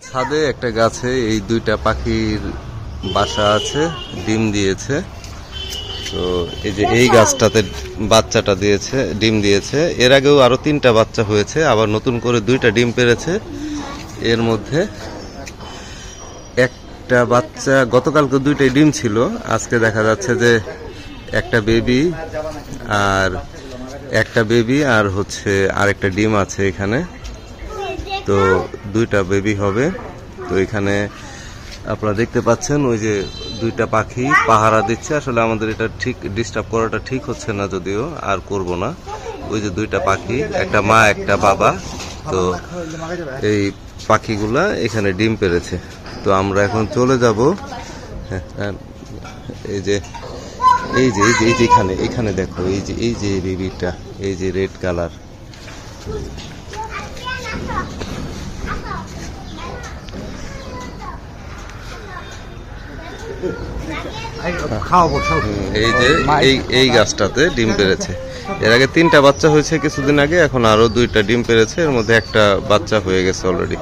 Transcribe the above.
ছাদে একটা গাছে এই দুইটা পাখির বাসা আছে, ডিম দিয়েছে। তো এই যে এই গাছটাতে বাচ্চাটা দিয়েছে, ডিম দিয়েছে। এর আগেও আরো 3টা বাচ্চা হয়েছে, আবার নতুন করে 2টা ডিম পেড়েছে। এর মধ্যে একটা বাচ্চা, গতকালকে 2টাই ডিম ছিল, আজকে দেখা যাচ্ছে যে একটা বেবি আর হচ্ছে আরেকটা ডিম আছে এখানে। তো 2টা বেবি হবে। তো এখানে আপনারা দেখতে পাচ্ছেন ওই যে 2টা পাখি পাহারা দিচ্ছে। আসলে আমাদের এটা ঠিক ডিস্টার্ব করাটা ঠিক হচ্ছে না, যদিও আর করব না। ওই যে 2টা পাখি, একটা মা একটা বাবা। তো এই পাখিগুলা এখানে ডিম পেড়েছে। তো আমরা এখন চলে যাব। এই যে এই যে এই যে এই যে এখানে দেখো, এই যে বেবিটা, এই যে রেড কালার। এই যে এই গাছটাতে ডিম পেড়েছে। এর আগে 3টা বাচ্চা হয়েছে কিছুদিন আগে, এখন আরো 2টা ডিম পেড়েছে। এর মধ্যে একটা বাচ্চা হয়ে গেছে অলরেডি।